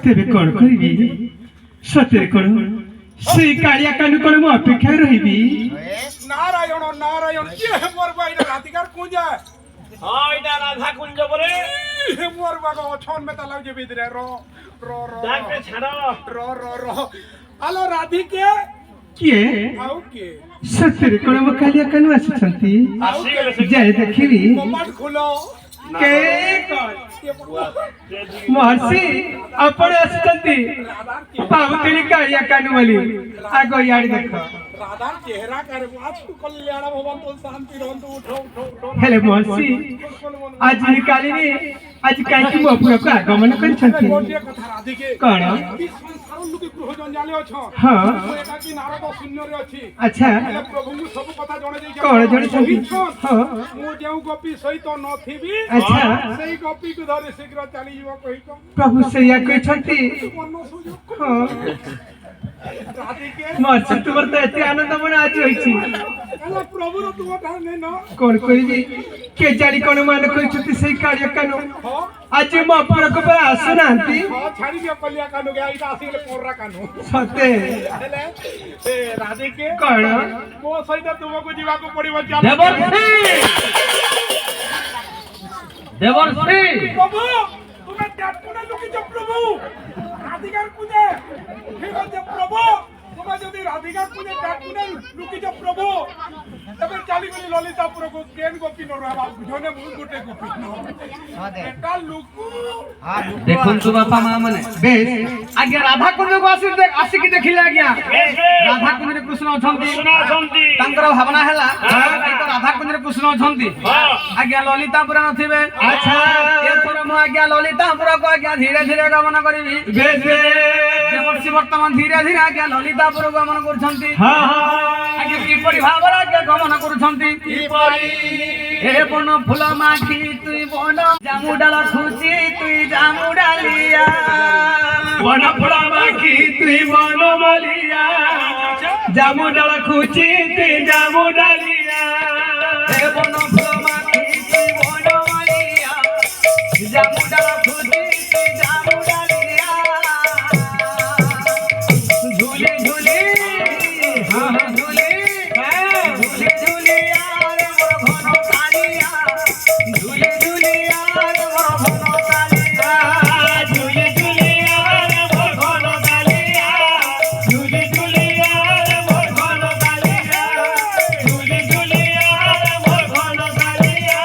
तेरे कौन करी सतरे कौन से कालिया कानु कौन मो अपेक्षा रहिबी नारायण नारायण ये मोर बाई राधिकार कुंज हां इटा राधा कुंज बोले मोर बागो छन में तलाव जे बिदरे रो रो रो जाके छाड़ो रो रो रो हेलो राधिके किए आउ के सतरे कौन मो कालिया कानु आछंती जाय देखिबी कपाट खोलो के महर्षि आपण आछंती पावतली कालिया कानु वाली आगो याड देखो राधा चेहरा करे आज कल्याण भवन तो शांति रहंतु उठो उठो उठो हेले महर्षि आज निकालिनी आज काकी मपुरा को आगमन करछंती गोटिया कथा राधिके कोन ई संसार लोके गृह जंजाले अछ हां एका की नारद शून्य रे अछि अच्छा हेले प्रभु को सब कथा जणे देई कोन जणे छंती हां मु जेउ गोपी सहित नथिबी अच्छा सेई गोपी को धरि शीघ्र चली जीव कहि को प्रभु सैया कहछंती मन सुजो हां राधिके महर्षि तुमर तो एते आनंद मन आज होईछि हेले प्रभु रो तुम ठान ने न कोन कहिबी के जाड़ी कोन मान कहछंती सही कार्य कानु हां आज मपुरा को पर आसुनांती हां छाड़ी दियो कलिया कानु गया इटा आसीले पोरा कानु सते हेले ए राधिके कोन मो सहित तुमको जीवा को पड़िबो चल देवर्षि प्रभु तुम्हें डाटकोना लुकी जो प्रभु राधिकार कुने ठीक है प्रभु तुम्हें यदि राधिकार कुने डाटकोना लुकी जो प्रभु तबे चाली गली ललिता प्रभु केन गोपी न रहबा बुझने मु गुटे गोपी न एटा लुकु देखुन तु बापा मां माने बेस आगे राधा कुंज को आसी की देखिले आज्ञा राधा कुंज रे कृष्ण अछंती तांकर भावना हला तो राधा कुंज रे कृष्ण अछंती आज्ञा ललितापुर नथिबे अच्छा एथोर मो आज्ञा ललितापुर को आज्ञा धीरे धीरे गमन करबी बेस देवर्षि वर्तमान धीरे धीरे आज्ञा ललितापुर गमन करछंती हां हां आज्ञा की परि भावरा आज्ञा गमन करछंती की परी ए बन फूल माखी तुई बन जामुडाला खुची तुई जामुडालिया वन फुला माखी तुई मनो मलिया जामु डाल खुची तुई जामु डालिया ए बन फूल माखी तुई बन मालिया जामुडाला खुची तुई जामुडालिया झूले झूले हां झूले झूले झूले यार मोर घन कालिया झूले झूले यार मोर घन कालिया झूले झूले यार मोर घन डालिया झूले झूले यार मोर घन डालिया झूले झूले यार मोर घन डालिया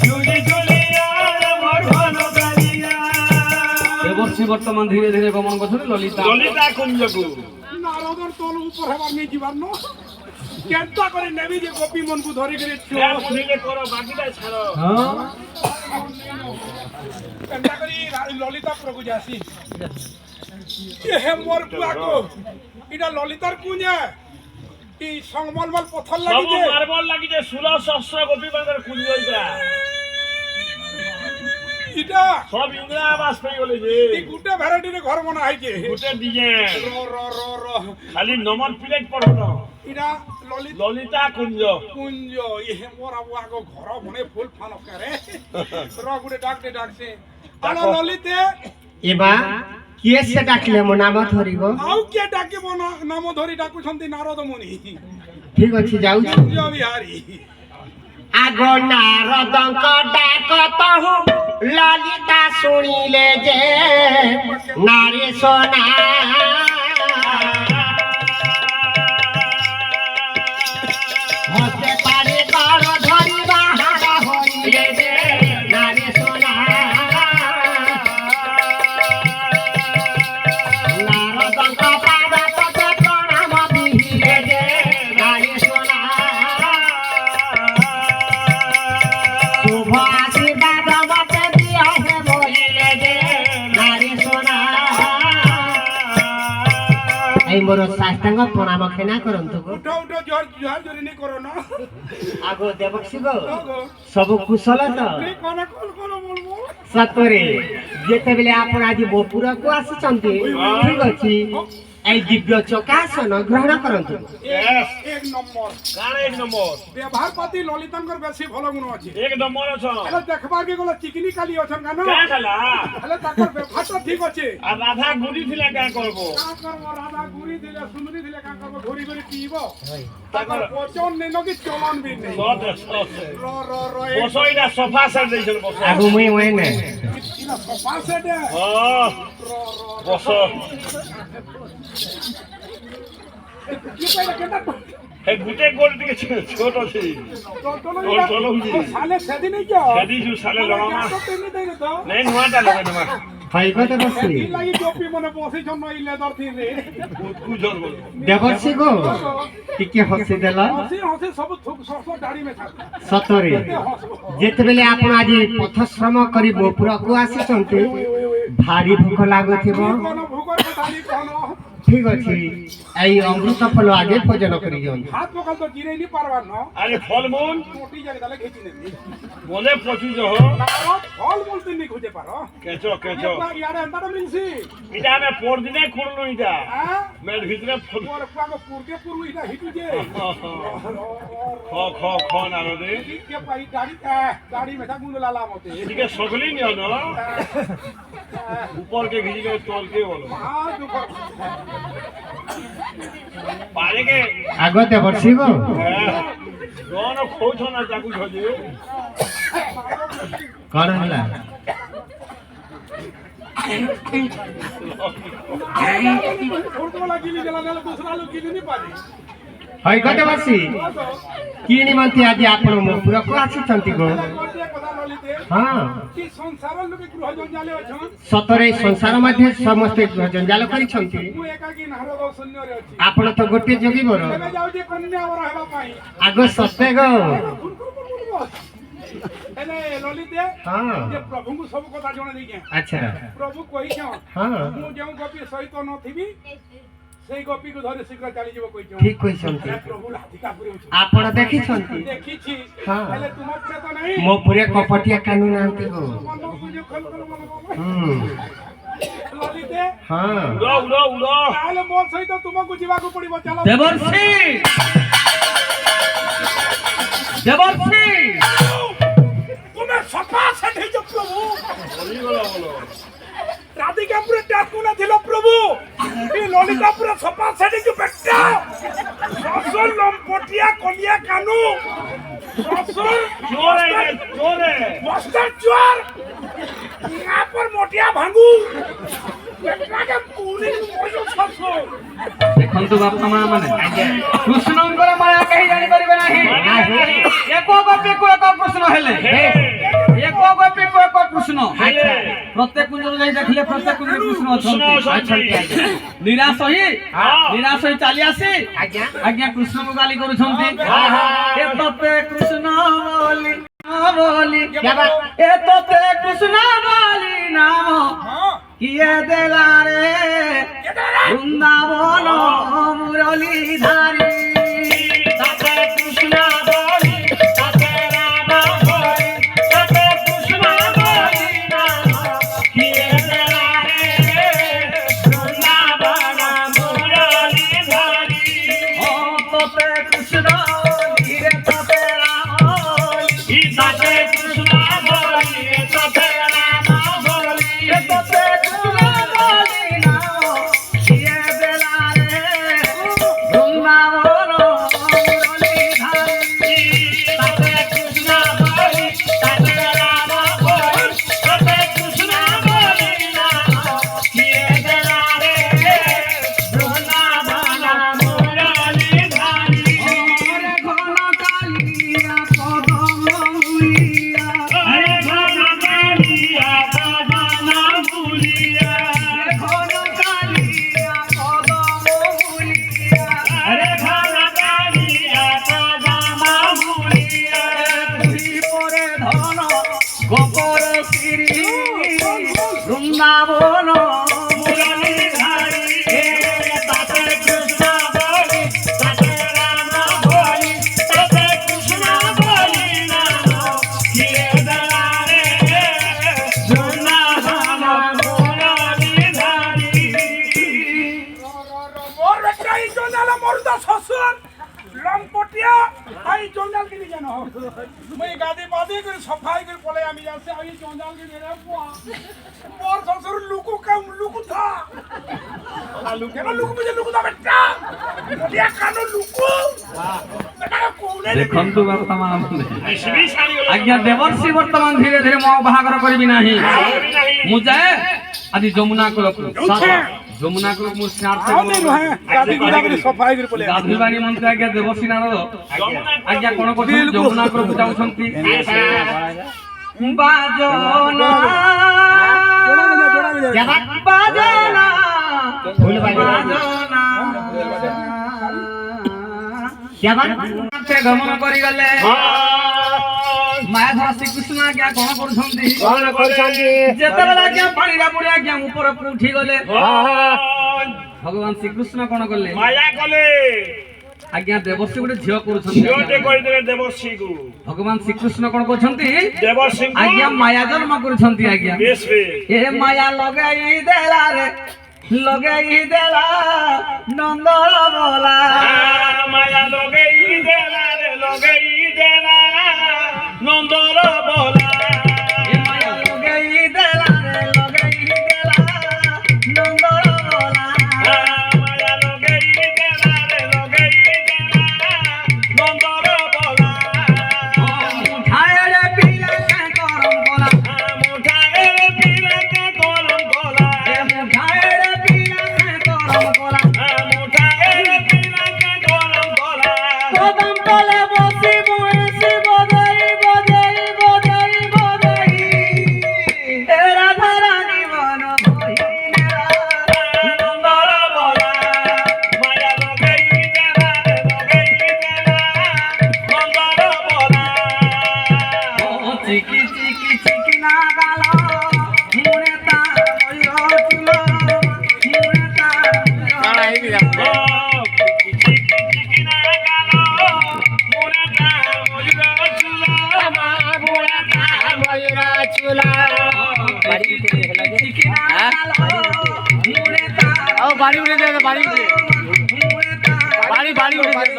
झूले झूले यार मोर घन डालिया देवर्षि वर्तमान धीरे धीरे गमन करछन ललिता कुंज को नारदर तल ऊपर हेबार नै जीवान न केनता करे नेबी जे गोपी मन को धरि करे धीरे करो बाकीटा छाड़ो हां केनता करी ललिता प्रभु जासी ये हे मोर बुआ को इटा ललितार कुने ई संगमलमल पत्थर सब लागि जे मार्बल लागि जे 16 सहस्र गोपी बांदर कुंज होइता इटा सब इंदिरा आवास पे गले जे ई गुटे भैराइटी रे घर बना है जे गोटे डिजाइन रो रो रो रो खाली नंबर प्लेट पड़ो इटा ललित ललिता कुंज कुंज ये मोर बुआ को घर बने फूल फान करे रो गुटे डाक से आलो ललिते एबा किए से डाकले मो नाम धरिगो आउ के डाके बना नाम धरि डाकु छंती नारद मुनि ठीक अछि जाउ जय बिहारी आगो नारदंक डाक तहु ललिता सुनिले जे नारी सोना हसे पारे कर धरि बाहर होइले जे नारी सोना नारदंक पाद पद प्रणाम दिहिले जे नारी सोना शुभ आशीर्वाद मत दिया है बोलिले जे नारी सोना आई मोर साष्टांग प्रणाम खेना करंतु गो उठो उठो जोर जोर जोरी नहीं करो ना आगो देवक्षी गो आगो सब कुशल त नहीं कोना कोन कोन बोलबो सतरे जेते बेले आपण आज बोपुरा को आसी चंती ठीक अछि এই দিব্য চকাসন গ্রহণ করন্তু। Yes. এক নম্বর কার এক নম্বর ব্যবহার পাতি ললিতাঙ্কর বেশি ভালো গুণ আছে এক নম্বর অছ হেলে দেখবার কে গলা চিকনি কালি অছন কেন কা খালা হেলে তাকর ব্যবহারটা ঠিক আছে আর রাধা গুড়ি ছিলে কা করব কা করব রাধা গুরি দিলে সুন্দরী দিলে কা করব ঘুরি ঘুরি পিব তাকর তাকর পচন নেই নকি চলন বি নেই সত র র র বসইটা সোফা সেট দিছিল বস আগু মুই ওয়েনে ইলা সোফা সেট ও বস কি কইলা কেটা এই গুটে গোল দিকে ছোট আছে সালে সেদিনই কি সেদি জু সালে লড়া তো তেমনি দেই তো নাই নোয়াটা লগে তোমার ফাইগতে বসি কি লাগি টপি মনে বসি জন্য এই লেদার থিরে কুজল বল দেবর্ষি গো টিকে হসি দেলা হসি হসি সব থুক সব দাড়ি মে থাকে সতরে যেতেবেলে আপন আজি পথশ্রম করি বপুরকু আসিছন্তি ভারি ভোক লাগুথিব কোন ভূগর দাড়ি কোন ঠিক আছে এই অমৃত ফল আগে ভোজন করি যান হাত পকাল তো জিরে নি পারবার না আরে ফলমূল মোটি জায়গা তাহলে খেচি নেবি বলে প্রচুর হ না ফল বলতে নি খুঁজে পারো কেচো কেচো ইয়ারে এন্টার মিলছি এটা আমি পরদিনে করলো এটা হ্যাঁ মেল ভিতরে তোর পাগো পুরকে পুরু এটা হিটু যে খ খ খ না রে কে পাই দাড়ি মে থাক গুলো লালা মতে এদিকে সকলেই নিও না উপর के घिजी के तोल के बोलो हां दुख पारे के আগতে বর্ষি গো दोन खोज ना जाकू खोजे কর হলা छोड़ लगी गला नेला दूसरा लोग गिनी नहीं पारी হইগতে বর্ষি কি নিমন্তে আজি আপন মপুরকু আসিছন্তি গো কথা ললিতে হ্যাঁ কি সংসার লোক গৃহ জঞ্জালে অছন সতরে সংসার মধ্যে সমস্ত জঞ্জাল করিছন্তি মু একাকি নারদ শূন্যরে অছি আপন তো গোটে যোগী বর ଏବେ ଯାଉଛି କନ୍ୟା ଆମର ହେବା ପାଇଁ আগ ସତେ গো ହେଲେ ଲଲିତେ ହଁ ଯେ ପ୍ରଭୁଙ୍କୁ ସବୁ କଥା ଜଣେ ଦେଇଛେ আচ্ছা ପ୍ରଭୁ କହିଛେ ହଁ ମୁଁ ଯେଉଁ ଗୋପୀ ସହିତ ନଥିବି ସେଇ ଗୋପୀକୁ ଧରି ଶୀଘ୍ର ଚାଲିଯିବ କହିଛେ ঠিক কইছন্তি ପ୍ରଭୁ ରାଧିକା ପୁରୀ ଅଛି আপন দেখিছন্তি ଦେଖିଛି ହଁ ହେଲେ ତୁମ ଉପରେ ତ ନାହିଁ ମୋ ପୁରେ କପଟିଆ କାନୁ ନାହାନ୍ତି ଗো ମନକୁ ଯେ ଖୋଲ ଖୋଲ ମନ ହୁଁ ଲଲିତେ ହଁ उड़ो उड़ो उड़ो ତାହେଲେ ମୋ ସହିତ ତୁମକୁ ଯିବାକୁ ପଡିବ ଚାଲ দেবর্ষি দেবর্ষি ତୁମେ ସଫା ସେଠ ହେଇଛ ପ୍ରଭୁ बोली बोलो बोलो ରାଧିକା ପୁରା ଡାକୁ ନଥିଲ ପ୍ରଭୁ ଏ ଲଲିତା ପୁରା ସଫା ସେଠ ହେଇଛ ବେଟା ଶ୍ୱଶୁର ଲମ୍ପଟିଆ କଲିଆ କାନୁ ଶ୍ୱଶୁର चोर है चोर है বস্তার চোর यहाँ पर मोटिया भांगू बेटा के पूरी मोयो শ্বশুর দেখন্তু বাপা মা মানে কৃষ্ণଙ୍କର মায়া କେହି ଜାଣି ପାରିବେ ନାହିଁ ଏକ ଗୋପୀକୁ ଏକ କୃଷ୍ଣ ହେଲେ ଏକ ଗୋପୀକୁ ଏକ କୃଷ୍ଣ ପ୍ରତ୍ୟେକ କୁଞ୍ଜରୁ ଯାଇ ଦେଖିଲେ ପ୍ରତ୍ୟେକ କୁଞ୍ଜରେ କୃଷ୍ଣ ଅଛନ୍ତି ନିରାଶ ହୋଇ ଚାଲି ଆସି ଆଜ୍ଞା କୃଷ୍ଣଙ୍କୁ ଗାଲି କରୁଛନ୍ତି ଏ ତତେ କୃଷ୍ଣ ବୋଲି ଏ ତତେ କୃଷ୍ଣ ବୋଲି ନାମ কিয়ে দেলা রে বৃন্দাবন মুরলী ধারী তাতে কৃষ্ণ বলি তাতে রাম বলি তাতে কৃষ্ণ বলি নাম কি দেলারে বৃন্দাবন মুরলী ধারি ও তোতে কৃষ্ণ ধীরে তোতে রাম ই তাতে কৃষ্ণ বলি তাতে রাম বলি এ তোতে কৃষ্ণ বলি নাম কিয়ে দেলা রে বৃন্দাবন মুরলী ধারী তাতে কৃষ্ণ বলি তাতে রাম বলি তাতে কৃষ্ণ বলি নাম কি দেলারে বৃন্দাবন মুরলী ধারি ওরে ঘন কালিয়া কদম মুলিয়া হরে ঘন কালিয়া বাবানা বুলিয়া ঘন কালিয়া কদম মুলিয়া হরে ঘন কালিয়া বাবানা বুলিয়া তুই পরে ধন গোপর শ্রী বৃন্দাবন মুরলী ধারি তাতে কৃষ্ণ বলি তাতে রাম বলি তাতে কৃষ্ণ বলি নাম কি দেলারে বৃন্দাবন মুরলী ধারি শ্বশুর লম্পটিয়া আই জঞ্জাল কিনি জানো মই গাদি পাদি করে সফাই করে পলে আমি যাচ্ছে আই জঞ্জাল কিনি রে পোয়া মোর শ্বশুর লুকু কাম লুকু থা কেন লুকু বুঝে লুকু দা বেটা দিয়া কানো লুকু বেটা কোনে ଦେଖନ୍ତୁ ବାପା ମା ମାନେ ମିଶିବି ଛାଡ଼ିଗଲା ଆଜ୍ଞା ଦେବର୍ଷି ବର୍ତ୍ତମାନ ଧୀରେ ଧୀରେ ମୋ ବାହାଘର କରିବି ନାହିଁ ମୁଁ ଯାଏ ଆଜି ଯମୁନା କୂଳକୁ ଯମୁନା କୂଳକୁ ମୁଁ ସ୍ନାନ ଗାଦି ଗୁଡା କରି ସଫାଇ କରି ପଲେ ଗାଧୋଇବାଣୀ ମନ୍ତ୍ରୀ ଆଜ୍ଞା ଦେବର୍ଷି ନାରଦ ଆଜ୍ଞା କଣ କରୁଛନ୍ତି ଯମୁନା କୂଳକୁ ଯାଉଛନ୍ତି ବାଜନା ବାଜନା ଭୁଲ ବାଜନା ସେ ଗମନ କରିଗଲେ ମାୟାଧର ଶ୍ରୀକୃଷ୍ଣ ଆଜ୍ଞା କଣ କରୁଛନ୍ତି କଣ କରୁଛନ୍ତି ଯେତେବେଳେ ଆଜ୍ଞା ପାଣିରେ ବୁଡି ଆଜ୍ଞା ଉପରକୁ ଉଠି ଗଲେ ଭଗବାନ ଶ୍ରୀକୃଷ୍ଣ କଣ କଲେ ମାୟା କଲେ ଆଜ୍ଞା ଦେବର୍ଷି ଗୋଟେ ଝିଅ କରୁଛନ୍ତି ଝିଅଟେ କରିଦେଲେ ଦେବର୍ଷିକୁ ଭଗବାନ ଶ୍ରୀକୃଷ୍ଣ କଣ କରୁଛନ୍ତି ଦେବର୍ଷିଙ୍କୁ ଆଜ୍ଞା ମାୟା ଜନ୍ମ କରୁଛନ୍ତି ଆଜ୍ଞା ବେଶ ବେଶ ଏ ମାୟା ଲଗାଇ ଦେଲା ରେ ଲଗାଇ ଦେଲା ନନ୍ଦର ବୋଲା ମାୟା ଲଗେଇ ଦେଲା ରେ ଲଗେଇ ଦେଲା ନନ୍ଦର ବୋଲା ଏ ମାୟା ଲଗାଇ ଦେଲା ରେ ଲଗାଇ ଦେଲା ନନ୍ଦର ବୋଲା ମାୟା ଲଗେଇ ଦେଲା ରେ ଲଗେଇ ଦେଲା ନନ୍ଦର ବୋଲା ମୁଠାଏରେ ପିଲା କାଇଁ କରମ ବୋଲା ମୁଠାଏ ପିଲାକେ ଗରମ ବୋଲା ଏ ମୁଠାଏରେ ପିଲା କାଇଁ କରମ ବୋଲା ମୁଠାଏ ପିଲାକେ ଗରମ ବୋଲା কদম তলে বসি বসি বজাই বজাই বজাই বজাই এ রাধা রানী মন বহিনেরা নন্দর ବୋଲା ମାୟା ଲଗେଇ ଦେଲା ରେ ଲଗେଇ ଦେଲା ନନ୍ଦର ବୋଲା ও চিকি চিকি চিকি না গাল মুড়ে তার ময়ূর চুল মুড়ে তার চিকি না গাল মুড়ে তার বাড়ি উঠে যাবে বাড়ি উঠে মুড়ে তার বাড়ি বাড়ি উঠে বাড়ি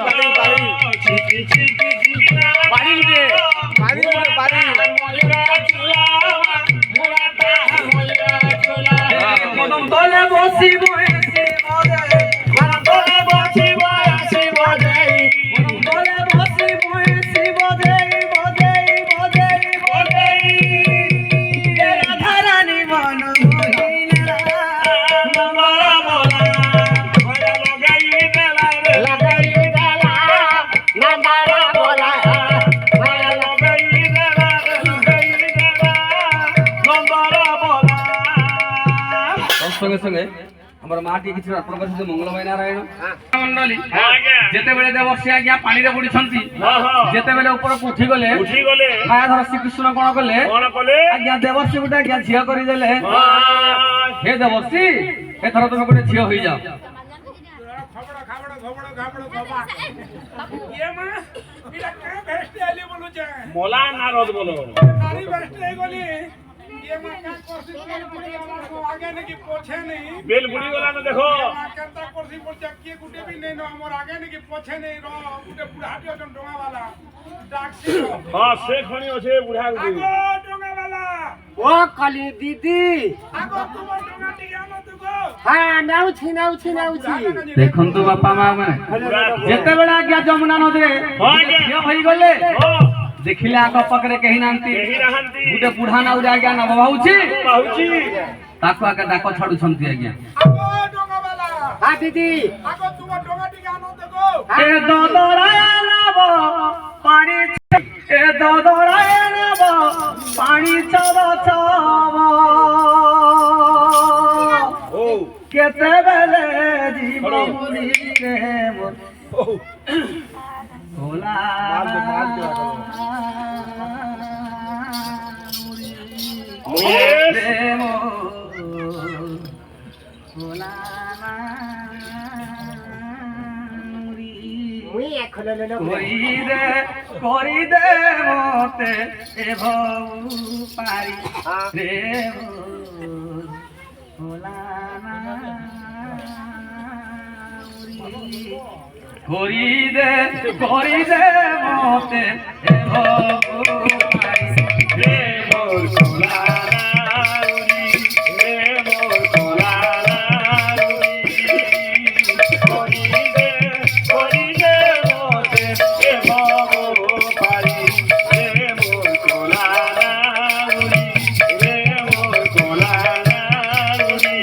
বাড়ি উঠে বাড়ি উঠে বাড়ি কদম তলে বসি বসি বজাই কদম তলে বসি বসি বজাই বজাই বজাই এ রাধা রানী মন বহিনেরা সঙ্গে সঙ্গে আমার মাটি কিছু অর্পণ করছে মঙ্গলময় নারায়ণ মন্ডলী যেতেবেলে দেবর্ষি আজ্ঞা পানিরে বুড়িছন্তি যেতেবেলে উপরକୁ উঠি গলে উঠিগলে মায়াধর শ্রীকৃষ্ণ কোন কলে କଣ କଲେ আজ্ঞା দেবর্ষি গোটে আজ্ঞা ঝিଅ କରିଦେଲେ হে দেবর্ষি এথর তুমি গোটে ঝিଅ হইযাও খবড় খাবড় খবড় খাবড় বাবা ইয়ে মা এটা কে ভেস্টে আইলি বলু যে মোলা নারদ বলো নারী ভেস্টে গলি ইয়ে মা কা করছি পুরি আমার আগে নাকি পছে নেই বেল বুড়ি গলা না দেখো মা কেনতা করছি বলছে কি গুটে বি নেই না আমার আগে নাকি পছে নেই র গুটে বুড়াটি অজন ডোঙা वाला ডাকছি হ্যাঁ সে খনি আছে বুড়া গুড়ি আগো ডোঙা वाला ও কালি দিদি আগো তোমার ডোঙাটি আনো তো গো হ্যাঁ নাউছি নাউছি নাউছি দেখন্তু বাপা মা মানে যেতেবেলে আজ্ঞা যমুনা নদীরে ঝিଅ হইগলে ଦେଖିଲେ ଆଗ ପାଖରେ କେହି ନାହାନ୍ତି କେହି ନାହାନ୍ତି ଗୋଟେ ବୁଢା ନାଉରେ ଆଜ୍ଞା ନବ ଭାବୁଛି ପାହୁଛି ତାକୁ ଆଗ ଡାକ ଛାଡୁଛନ୍ତି ଆଜ୍ଞା আগো ডোঙা वाला হ্যাঁ দিদি আগো তোমার ডোঙাটি আনো তো গো এ দদরায় নব পানি এ দদরায় নব পানি ছব ছব ও কেতেবেলে জীব মুড়িরে মোর ও ভোলা প্রেম ভোলা মুই এখন ললো করি দে মতে এ ভৌ পারি প্রেম ভোলা করিদে মতে এ ভগবান রে মোর কোলা নাউরি রে মোর কোলা নাউরি করিদে মতে এ ভগবান রে মোর কোলা নাউরি রে মোর কোলা নাউরি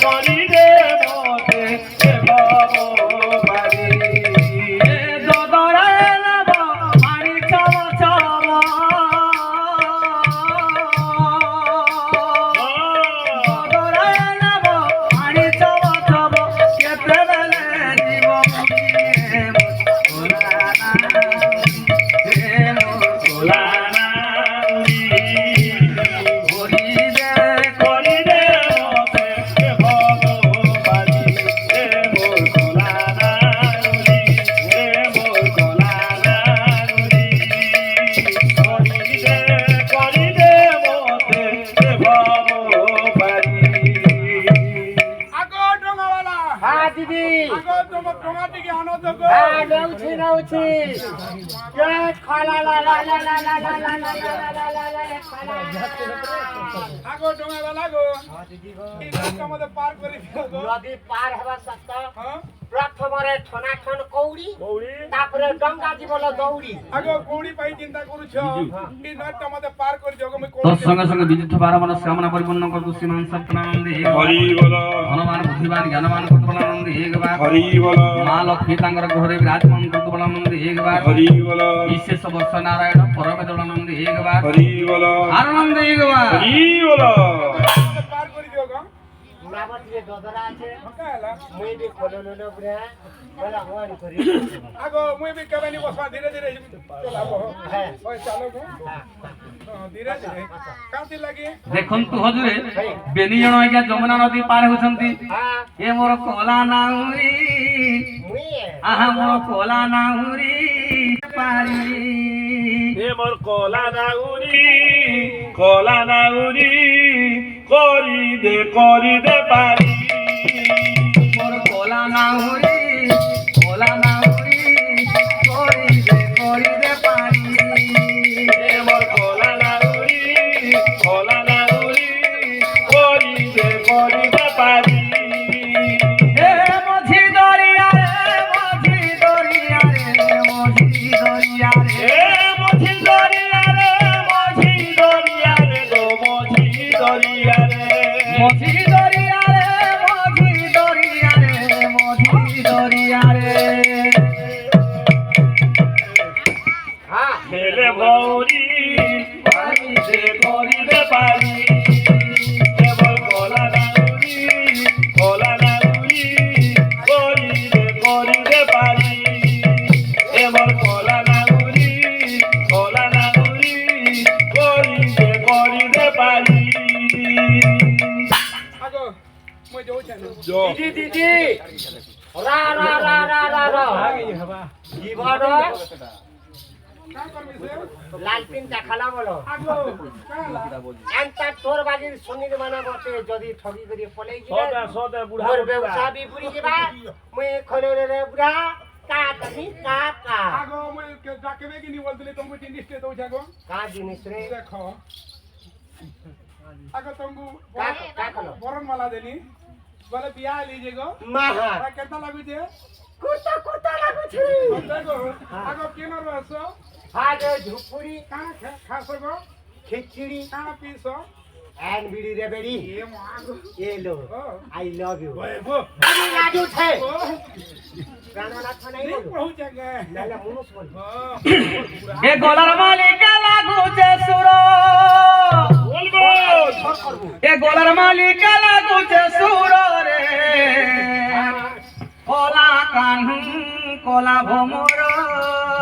করিদে মতে এ ভগবান এ দদরে নব মারি চব চব দদরে নব মারি চব চব কেতবেলে জীব মুড়িয়ে কোলা না হে মোর কোলা করিদে করিদে মতে এ ভগবান রে মোর কোলা নাউরি রে মোর কোলা নাউরি করিদে মতে এ ভগবান আগো ডোঙাওয়ালা হ্যাঁ দিদি আগো ডোঙা থেকে আনো তো গো হ্যাঁ নেউছি কে খালা লা লা লা লা লা লা লা লা লা লা লা খালা আগো ডোঙাওয়ালা গো এই নদীটা আমাদের পার করে দিও গো নদী পার হবার সত্য হ্যাঁ প্রথমরে ঠনাঠন কৌড়ি তারপরে গঙ্গা জীবন দৌড়ি আগো কৌড়ি পাই চিন্তা করুছ এই নদীটা আমাদের পার করে দিও গো আমি তোর সঙ্গে সঙ্গে বিদ্যুৎ বারমান শ্রামনা পরিপূর্ণ করতু শ্রীমান সত্যনানন্দে হরি বল হনুমান বুদ্ধিবান জ্ঞানবান করতবলানন্দে একবার হরি বল মা লক্ষ্মী তাঙ্কর ঘরে বিরাজমান করতবলানন্দে একবার হরি বল বিশেষ বর্ষ নারায়ণ পরমেদলানন্দে একবার হরি বল আনন্দে একবার হরি বল আমাদের পার করে দিও গো নাবার যে দদরা আছে কালা মুই বি খোলনো পুরে বলা হওয়ার করি আগো মুই বি কেবানি বসবা ধীরে ধীরে চলাবো হ্যাঁ ওই চালো গো ধীরে ধীরে কাতি লাগি দেখন্তু হজুরে বেনি জଣ আজ্ঞା যମୁନା নদୀ ପାର ହେଉଛନ୍ତି হ্যাঁ ଏ ମୋର କୋଲା ନାଉରି মুই ଆହା ମୋର କୋଲା ନାଉରି ପାରି এ মোর কোলা নাউরি করিদে পারি ମୋର କୋଲା ନାଉରି କରିଦେ ପାରି এ মোর কোলা নাউরি করিদে পারি এ মঝি দরিয়ারে মঝি দরিয়ারে মঝি দরিয়ারে এ মঝি দরিয়ারে গো মঝি দরিয়ারে মঝি দরিয়ারে মঝি দরিয়ারে হ্যাঁ ছেলে ভৌরি করিদে পারি কেবল কোলা নাউরি করিদে পারি এমন কোলা নাউরি করিদে পারি আগো মুই যাউছ না দিদি দিদি রা রা রা রা রা রা জীবন কা করবি সে লালপিন দেখালা বলো আগো কালা এন্তা তোর বাজির সুনির মানে বটে যদি ঠগি করি পলাই সদা যাবে বুড়া মোর ব্যবসা বি পুরি যাবা মুই খলে রে বুড়া কা তুমি কা কা আগো মুই ডাকবে কি নি বলতলি তুমি টিন্ডিস্টে দউছ আগো কা জিনিস রে দেখো আগো তুমি কা কলো বরণ মালা দেনি বলে বিয়া লিজে গো মাহা কেতা লাগুছে কুর্তা কুর্তা লাগুছি দেখো আগো কেন রস হাজে ঝুপুরি কানা খাস গো খিচড়ি কানা পিস এন বিড়ি রে বেড়ি এ মাগো এলো ও আই লাভ ইউ ওই গো আমি লাজু ছে ও প্রাণনা থানাই নি বলো পহুঁচ গে নালে মুনুস বল ও এ গলার মালিকা লাগুছে সুর বলবো সব করবো এ গলার মালিকা লাগুছে সুর রে কলা কানু কলা ভমর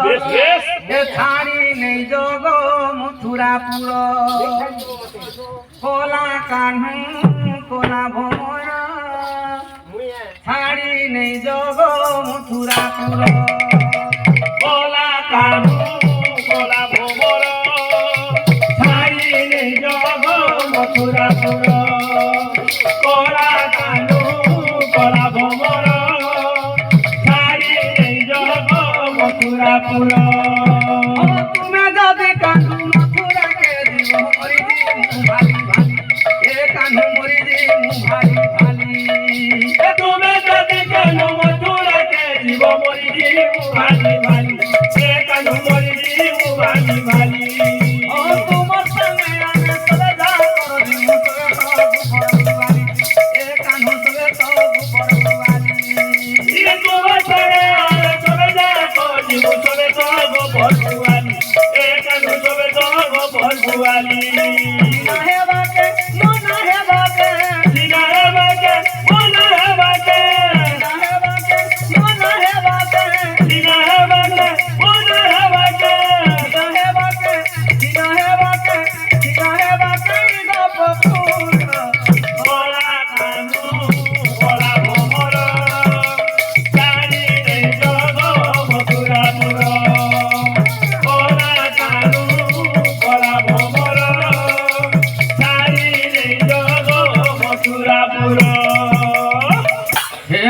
বেশ বেশ এ ছাড়ি নেই যোগ মথুরাপুর কলা কানু কলা ভমর মুই ছাড়ি নেই যোগ মথুরাপুর কোলা কানু কোলা ভোমর ছাড়ি নেই জগ মথুরাপুর কোলা কানু কোলা ভোমর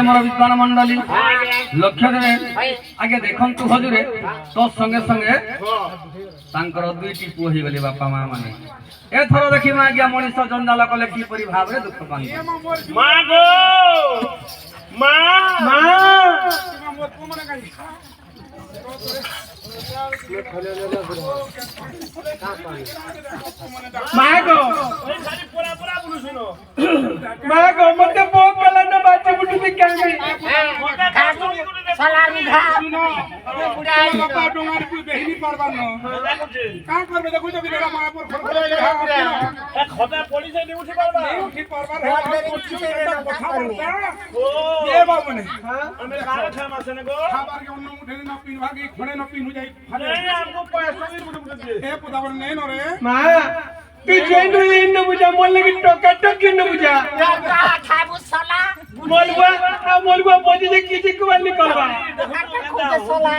মোর বিদ্বান মণ্ডলী লক্ষ্য দেবে আগে দেখন্তু হজুরে তোর সঙ্গে সঙ্গে তাঙ্কর দুইটি পুଅ ହେଇଗଲେ ବାପା ମା ମାନେ ଏଥର ଦେଖିବା ଆଜ୍ଞା ମଣିଷ ଜଞ୍ଜାଳ କଲେ କିପରି ଭାବରେ ଦୁଃଖ ପାଆନ୍ତି মা গো মা মা মোর পুଅ মানে কাই মা গো ওই খালি পোড়া পোড়া বলু শুনো মা গো মতে বউ কলা না বাচ্চা বুটি কাঙ্গি মতে কাজু করে দে সালামি ঘা শুনো আমি বুড়াই বাবা ডোঙার কই বেহিনি পারবার ন দেখুছি কা করবে দেখো তো বিরা মা পর ফর এক খতা পড়িছে নি উঠি পারবা উঠি পারবার হে কথা বলতা ও এ বাবু নে আমি কার খাম আছে না গো খাবার के उन्नो मुठे न पीन भागी खड़े न पीन हो जाई नहीं हमको पैसा नहीं मुझे मुझे दे ए पुदावर नहीं न रे মা তুই জয়েন হয়ে ইন্ন বুঝা মোর লাগি টকা টকি ইন্ন বুঝা খাবো সলা মলগুয়া বজি যে কিছু কুবালি করবা খুঁজে সলা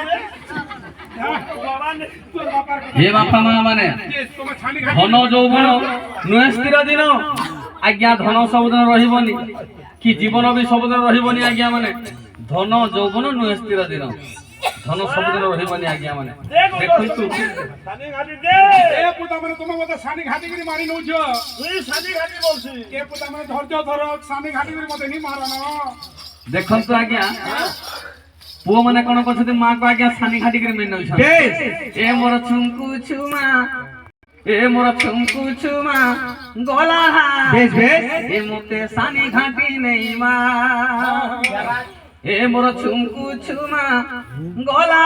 बाबा ने তোর বাবার হে বাপা মা মানে যে তোমার ছানি ঘাটি ধন যৌবন নୁହେଁ ସ୍ଥିର ଦିନ ଆଜ୍ଞା ଧନ ସବୁଦିନ ରହିବନି କି ଜୀବନ ବି ସବୁଦିନ ରହିବନି ଆଜ୍ଞା ମାନେ ଧନ ଯୌବନ ନୁହେଁ ସ୍ଥିର ଦିନ ଧନ ସବୁଦିନ ରହିବନି ଆଜ୍ଞା ମାନେ ଦେଖନ୍ତୁ सानी घाटी दे এ পুদাवर তোমার মতে ছানি ঘাটি করে মারি নউছ তুই सानी घाटी बोलছি এ পুদাवर ধৈর্য ধর ছানি ঘাটি করে মতে নি মারন ଦେଖନ୍ତୁ ଆଜ୍ଞା ପୁଅ ମାନେ କଣ କରୁଛନ୍ତି ମା କୁ ଆଜ୍ଞା ସାନି ଘାଟି କରି ମେନ ନଉଛନ୍ତି ଏ ମୋର ଛୁଙ୍କୁ ଛୁମା ଏ ମୋର ଛୁଙ୍କୁ ଛୁମା ଗଲା বেশ বেশ ଏ ମତେ ସାନି ଘାଟି ନେଇ ମା ଏ ମୋର ଛୁଙ୍କୁ ଛୁମା ଗଲା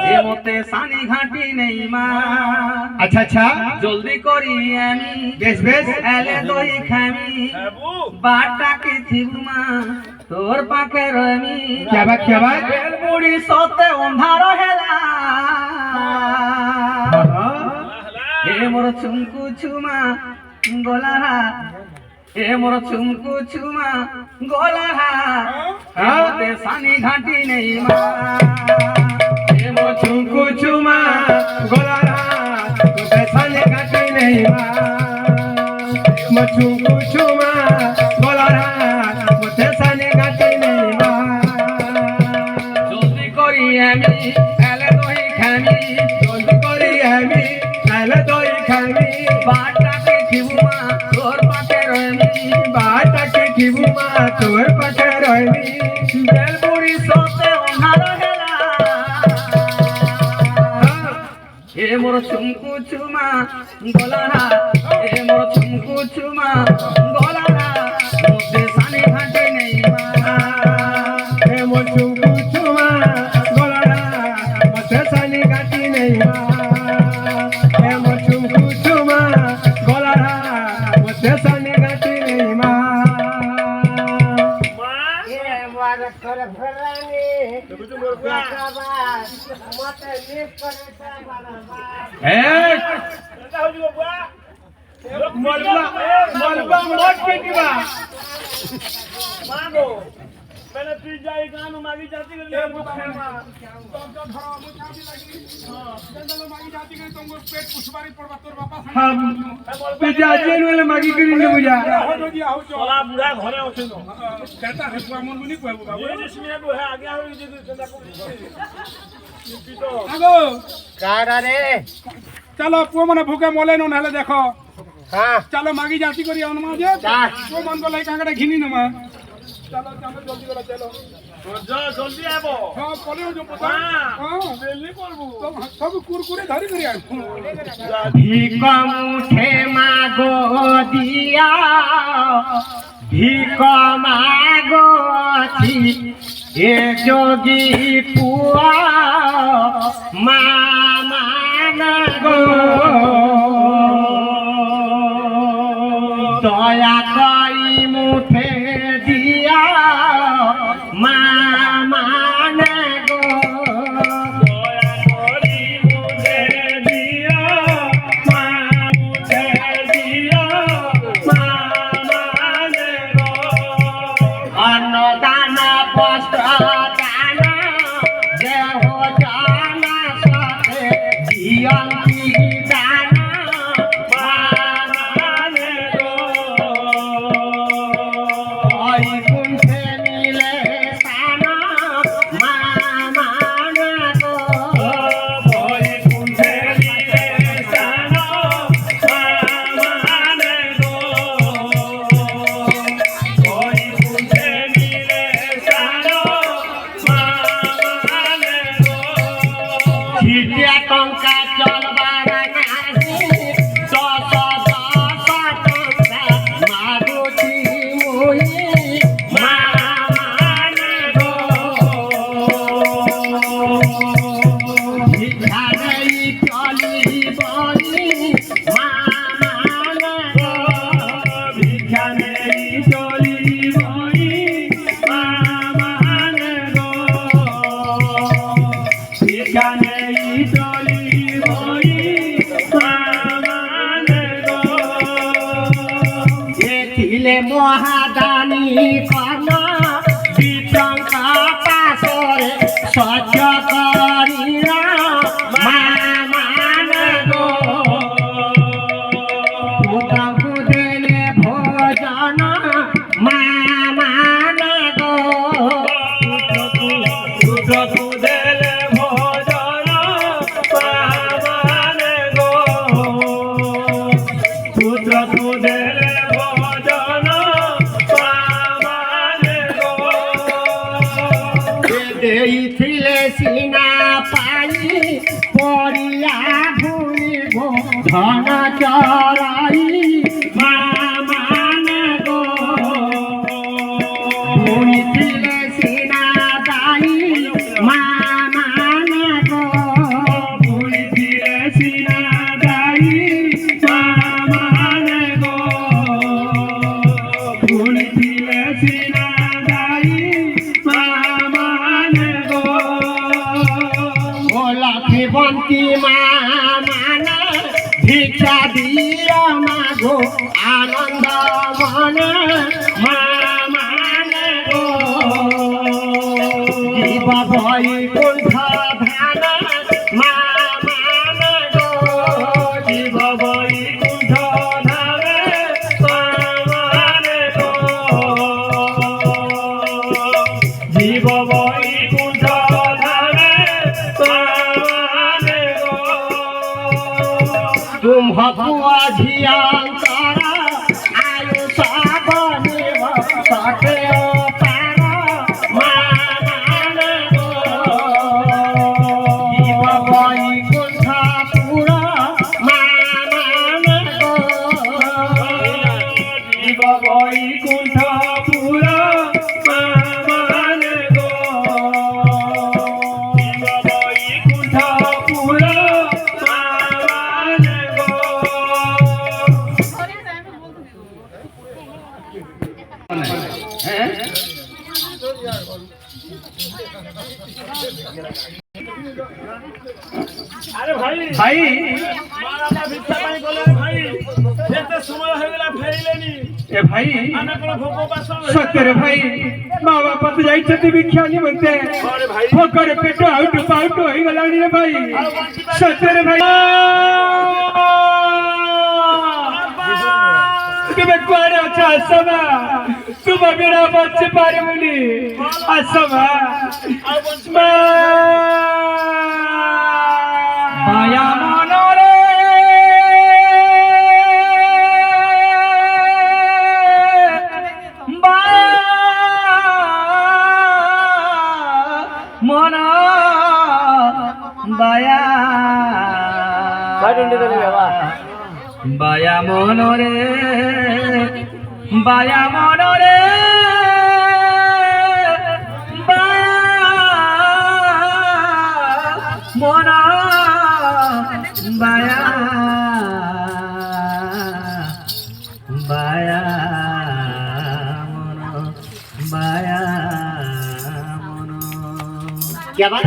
ଏ ମତେ ସାନି ଘାଟି ନେଇ মা আচ্ছা আচ্ছা জলদি করি আমি বেশ বেশ এলে দই খামি बाबू বাটা কি থিবুমা তোর পাখে রমি क्या बात বুড়ি সতে অন্ধার হেলা এ মোর ছুমকু ছুমা গলাহা এ মোর ছুমকু ছুমা গলাহা মতে সানি ঘাটি নেই মা এ মোর ছুমকু ছুমা গোলারা তোতে সালে কাটি নেই মা মছুমকু ছুমা গোলারা তোতে সালে কাটি নেই মা জলদি করি আমি এলে দই খামি জলদি করি আমি তাহলে দই খাবি বাটাকে থিবুমা তোর পাখে রমি বাটাকে খিবু মা তোর পাশে রইবি বেলবুড়ি সতে অন্ধার হেলা এ মোর ছুমকু ছুমা গলারা এ মোর ছুমকু ছুমা গলারা মতে সানি ঘাটে নেই মা এ মোর চুমকু চুমা গলারা মতে সানি কাটি নেই মা এ মোর চুমকু চুমা গলারা মতে সানি কাটি নেই মা मां এ মোর করে ফেরানি तुझे मोर को বাস মতে লিফ করে বাবা এই ऐसा हो जो बुआ মলবা মলবা মত পেটিবা मां गो पहले तू जाई गानु मागी जाती कर ले ধর মুছা দি লাগি জঙ্গল মাগি জাতি করে তোমার পেট পুষবারি পড়বা তোর বাবা হাম পিজা জেন ওলে মাগি করি নে বুঝা हो जो दिया हो जो सोला बुढ़ा घरे होछे नो कहता है पुआ मन बुनी कहबो बाबू ये जिसमें को है आगे हो जे चंदा को तो আগো কারা রে চলো পুয়া মানে ভুকে মলে নো নালে দেখো হ্যাঁ চলো মাগি জাতি করি অনুমা যে যা। পুয়া মন গলাই কাঙ্গড়া ঘিনি নমা চলো চলো জলদি করে চলো जो जल्दी आबो হ্যাঁ কলেও যে পতা हां হ্যাঁ बेली करबो সব কুরকুরে ধরি করি আন ভিক মুঠে মাগো দিয়া ভিক মাগো ছি এ যোগী পুয়া মামা গো দয়া কই মুঠে দিয়া মামা গো दया करी मुझे दिया मां मुझे दिया माने गो अन्नदान वस्त्र दान देह दान सते जीवंती दान माने गो ଥିଲେ ମହାଦାନୀ କର୍ଣ୍ଣ ବିଚଙ୍କ ପାଶରେ ସହ୍ୟ କରିଲା ମା ମାନେ ଗୋ ପୁତ୍ରକୁ ଦେଲେ ଭୋଜନ ମା ମାନେ ଗୋ ପୁତ୍ରକୁ ଦେଲେ ଭୋଜନ ମାନେ ଗୋ ପୁତ୍ରକୁ ଦେଲେ ଭୋଜନ ମାନେ ଗୋ ଦେଇଥିଲେ ସିନା ପାଇ ପଡ଼ିଲା ଭୁଳିବ ଧନ ଚରାଇ ମା ମାନେ ଗୋ ଭୁଳିଥିଲେ ସିନା ଦାଇ ମା ମାନେ ଗୋ ଭୁଳିଥିଲେ ସିନା ଦାଇ ମା ମାନେ ଗୋ ଭୁଳିଥିଲେ ସିନା ଦାଇ ମା ମାନେ ଗୋ ଓ ଲକ୍ଷ୍ମୀବନ୍ତୀ ମା ମାନେ ଭିକ୍ଷା ଦିଅ ମାଗୋ ଆନନ୍ଦ ମନେ ମା ମାନେ ଗୋ জীব বৈকুণ্ঠ ধান মা মানে গো জীব বৈকুণ্ঠ ধামে মা মানে গো জীব বৈকুণ্ঠ ধামে মা মানে গো তুম্ভ পুয়া ঝিয়ঙ্কর আয়ুষ বনিব সখে পার মা মানে গো জীব বৈকুণ্ঠ পুর মা মানে গো জীব বৈকুণ্ঠ পুর মা মানে গো জীব বৈকুণ্ঠ পুর মা মানে গো আরে ভাই ভাই মারা ভিক্ষা পাই গলে ভাই যেতে সময় হয়ে গেল ফেরিলেনি এ ভাই ଆମେ କଣ ଭୋକ ବାସ ସତ୍ୟରେ ଭାଇ ମା ବାପା ତ ଯାଇଛନ୍ତି ଭିକ୍ଷା ନିମନ୍ତେ ଘରେ ଭାଇ ଭୋକରେ ପେଟ ଆଉଟୁ ପାଉଟୁ ହେଇଗଲାଣି ରେ ଭାଇ ସତ୍ୟରେ ଭାଇ ତୁମେ କୁଆଡେ ଅଛ ଆସ ମା ତୁମ ବିନା ବଞ୍ଚି ପାରିବୁନି ଆସ ମା ମା মায়া মনরে মন বায়া বায়া মনরে বায়া মনরে মন বায়া বায়া মন বায়া মন क्या बात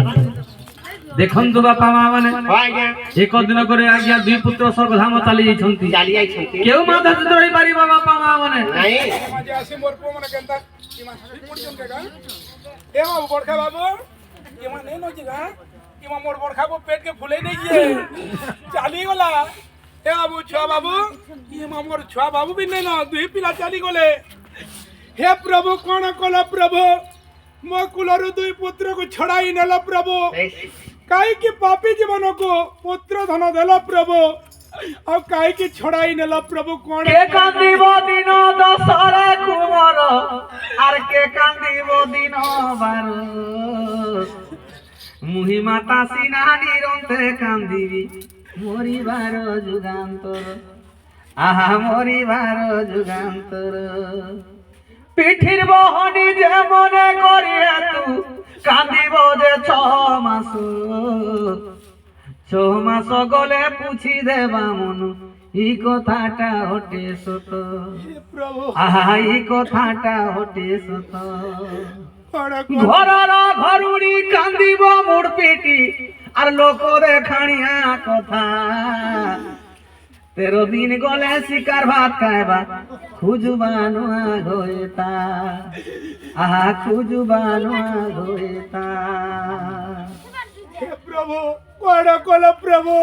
ଦେଖନ୍ତୁ ବାପା ମା ମାନେ ହଁ ଆଜ୍ଞା ଏକ ଦିନ କରି ଆଜ୍ଞା ଦୁଇ ପୁତ୍ର ସ୍ୱର୍ଗଧାମ ଚାଲି ଯାଇଛନ୍ତି ଚାଲି ଯାଇଛନ୍ତି କେଉଁ ମାତା ଚିତ୍ର ରହିପାରିବ ବାପା ମା ମାନେ ନାଇଁ মাঝে আসি মোর পো মানে কেনতা ইমা সাথে পড়ছন কেগা এ বাবু বড়খা বাবু ইমা নেই নজি গা ইমা মোর বড়খা বাবু পেট के फुले नहीं किए चाली गला ए बाबू छुआ बाबू इमा मोर छुआ बाबू भी नहीं ना दुई पिला चाली गले हे प्रभु कोण कला प्रभु मो कुलरु दुई पुत्र को छड़ाई नेला प्रभु काई की पापी जीवन को पुत्र धन देला प्रभु और काई की छड़ाई नेला प्रभु कोण কে কান্দিব দিন দশরে কুমর আর কে কান্দিব দিন বার মুহি মাতা সিনা নিরন্তে কান্দিবি মরিবার যুগান্তর আহা মরিবার যুগান্তর পিঠির বহনি যে মনে করিয়া তু কান্দিব যে 6 মাস 6 মাস গলে পুছি দেবা মন এই কথাটা হটে সত प्रभु আহা এই কথাটা হটে সত बड़ा ঘরর ঘরুড়ি কান্দিব মোড় পেটি আর লোক দেখানিয়া কথা 13 দিন গলে শিকার ভাত খাইবা খুজবানো আগইতা আহা খুজবানো আগইতা हे प्रभु कोण कोल प्रभु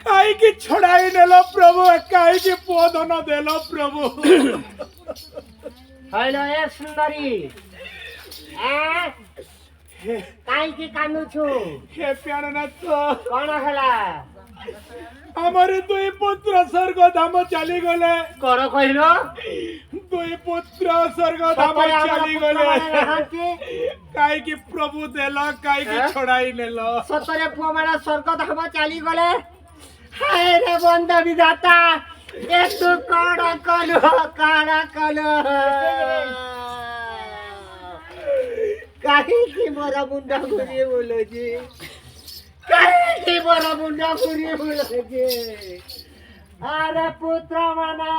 काई की छड़ाई नेलो प्रभु काई की पोदन देलो प्रभु হইল এ সুন্দরী কাইকি কান্দুছু हे प्यारनाथ কোন হেলা हमारे दुई पुत्र स्वर्ग धाम चली गले কর কইল दुई पुत्र स्वर्ग धाम चली गले काई की प्रभु देलो काई की छड़ाई नेलो সতরে পুଅ মানে স্বর্গ ধাম চালি গলে হায় রে বন্ধ বিধাতা এ তু কড় কলো কাহি কি মোরা মুন্ডা ঘুরিয়ে বলেছে কাহি কি মোরা মুন্ডা ঘুরিয়ে বলেছে আরে পুত্র মানা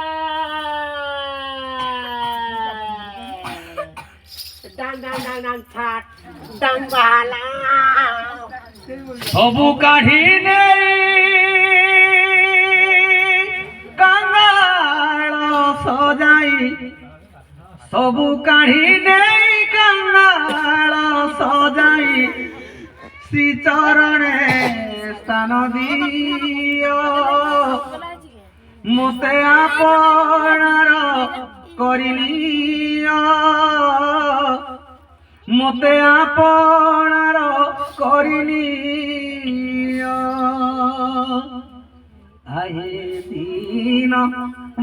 ডান ছাট ডান বালা সবু কাঢ়ি নেই কাঙ্গাল সজাই সবু কাঢ়ি নেই কাঙ্গাল সজাই শ্রীচরণে স্থান দিও মতে আপনার করিনিও মতে আপনার করিনিও আহে দিন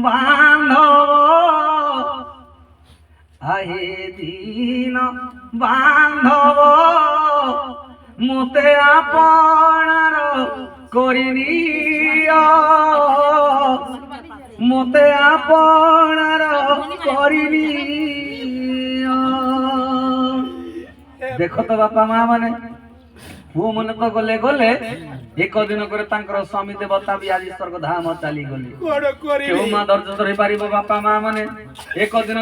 বান্ধব আহে দিন বান্ধব মতে আপনার করিনিও মতে আপনার করিনিও দেখো তো বাপা মা মানে পুଅ ମାନେ ତ ଗଲେ ଗଲେ ଏକ ଦିନ করে ତାଙ୍କର ସ୍ୱାମୀ ଦେବତା ବି ଆଜି ସ୍ୱର୍ଗ ଧାମ ଚାଲିଗଲେ कोण कोरी କେଉଁ ମା ଧୈର୍ଯ୍ୟ ଧରି ପାରିବ ବାପା ମା ମାନେ ଏକ ଦିନ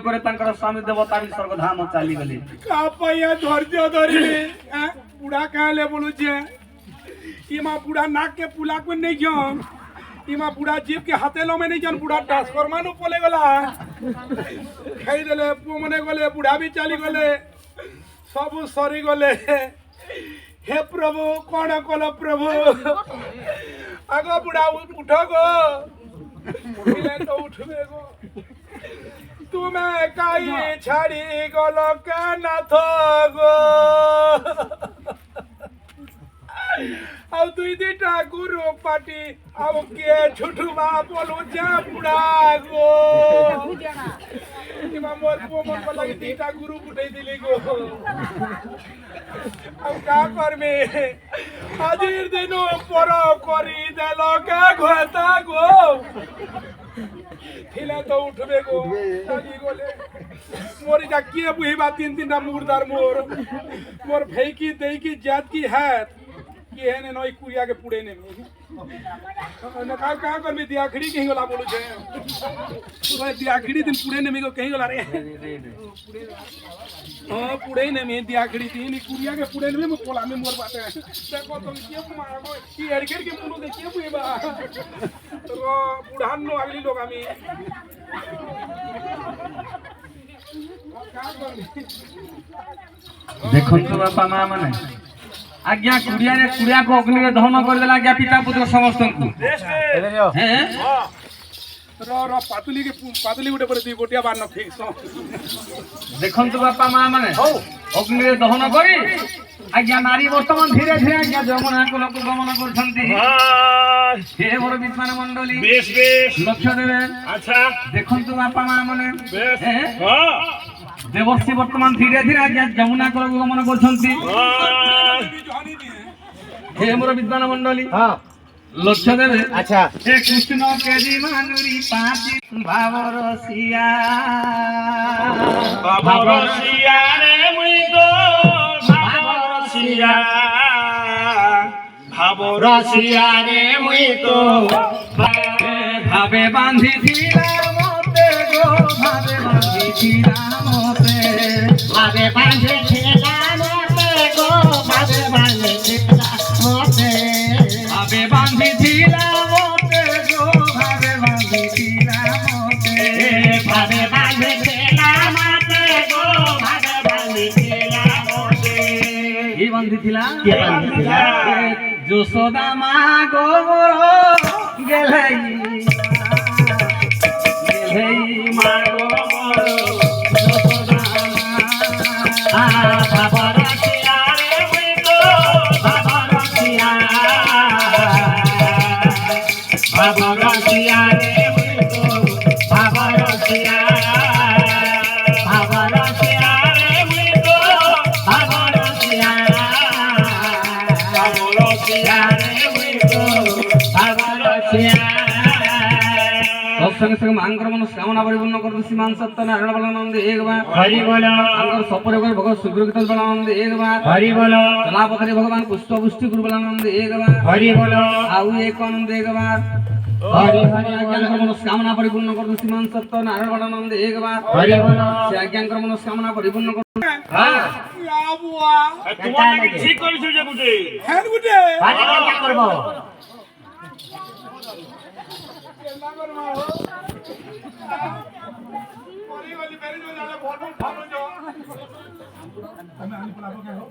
করে ତାଙ୍କର ସ୍ୱାମୀ ଦେବତା ବି ସ୍ୱର୍ଗ ଧାମ ଚାଲିଗଲେ का पैया धैर्य धरिले बुढ़ा कहले बोलू जे इमा बुढ़ा नाक के पुला को नहीं जन इमा बुढ़ा जीप के हाथेलो में नहीं जन बुढ़ा ट्रांसफॉर्मर नु पले गला खाई देले पु मने गले बुढ़ा भी चली गले सब सरी गले हे प्रभु कोण कोल प्रभु आगो बुढ़ा उठ गो उठिले तो उठबे गो तुम्हें काई छाड़ी गलो के नाथ गो आउ दुई दिटा गुरु पाटी आउ के छुटुमा बोलू जा बुढ़ा गो इमा मोर पोमन को लगी दिटा गुरु बुटै दिली गो आउ का करमे आजिर दिनो पर करी देलो के घोता गो थिला तो उठबे गो लागी गोले मोरी जा किए बुहिबा तीन तीनटा मुर्दार मोर भई की देई की जात की है कि हेने नई कुरिया के पुड़े ने न का कर में दियाखड़ी कहीं गला बोलू छे ओए दियाखड़ी दिन पुड़े ने को कहीं गला रे हां पुड़े ने में दियाखड़ी तीन कुरिया के पुड़े ने में कोला में मोर बाटे देखो तुम के मारो की एड़केर के मुनु दे के बुइबा तो बुढ़ान नो अगली लोग आमी देखो तो बापा मा माने आज्ञा कुड़िया को अग्नि में दहन कर देला आज्ञा पिता पुत्र समस्त को हैं रो पातुली गुटे पर दी गोटिया बार न फिक्स देखो तो बापा मा माने अग्नि में दहन करी आज्ञा नारी वर्तमान धीरे धीरे आज्ञा जमुना को लोक गमन करछंती हे मोर विद्वान मंडली बेश बेश लक्ष्य देवे अच्छा देखो तो बापा मा माने बेश हैं हां देवर्षि वर्तमान धीरे धीरे आज्ञा जमुना को लोक गमन करछंती हे मोर विद्वान मंडली हां लक्ष्य देवे अच्छा हे कृष्ण के दीवानुरी पाती भावरसिया बाबरसिया रे मुई तो बाबरसिया बाबरसिया रे मुई तो भावे बांधी थीला मोते गो भावे बांधी थीला मोते भावे बांधे खेला मोते गो भावे बांधे खेला मोते भावे बांधी थीला मोते ବାନ୍ଧିଥିଲା କିଏ ବାନ୍ଧିଥିଲା? ଯଶୋଦା ମା ଗୋର ଗେଲେଇ ମା ଗୋର ଯଶୋଦା ମା ବାବାର ସିଆରେ ମୁଇଁ ତ ବାବାର ସିଆ ବାବାର ସିଆରେ ମୁଇଁ ତ ବାବାର ସିଆ ବାବାର ସିଆରେ ମୁଇଁ ତ ବାବାର ସିଆ ବାବାର ସିଆରେ ମୁଇଁ ତ ବାବାର ସିଆ সঙ্গে সঙ্গে মাঙ্কর মনস্কামনা পরিপূর্ণ করতে সীমান সত্য নারায়ণ বলানন্দ একবার হরি বল আঙ্কর সপরে করে ভগবান সুগ্রগীত বলানন্দ একবার হরি বল চলাপথরে ভগবান পুষ্প পুষ্টি গুরু বলানন্দ একবার হরি বল আউ এক আনন্দ একবার হরি হরি আজ্ঞাঙ্কর মনস্কামনা পরিপূর্ণ করতে সীমান সত্য নারায়ণ বলানন্দ একবার হরি বল সে আজ্ঞাঙ্কর মনস্কামনা পরিপূর্ণ করতে লাবুয়া তোমার নাকি ঠিক করেছো যে বুঝে হ্যাঁ গুটে বাজে কেমন করব না করমা হো পরি গলি বেরি jo জালে ভরপুর ভালো jo আমি আনি পড়াবো কে হো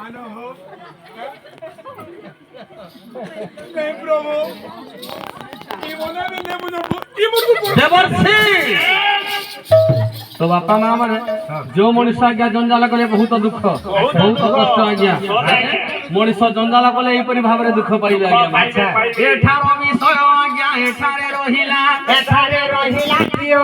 আনো হো नहीं प्रभु ये बोला भी नहीं मुझे ये मुझको দেবর্ষি তো বাপা মা মানে जो মনুষ্য আজ্ঞা জঞ্জাল কলে বহুত দুঃখ বহুত কষ্ট আজ্ঞা মনুষ্য জঞ্জাল কলে এইপরি ভাবে দুঃখ পাইবে আজ্ঞা এঠার বিষয় আজ্ঞা এঠারে রহিলা এখানে রহিলা প্রিয়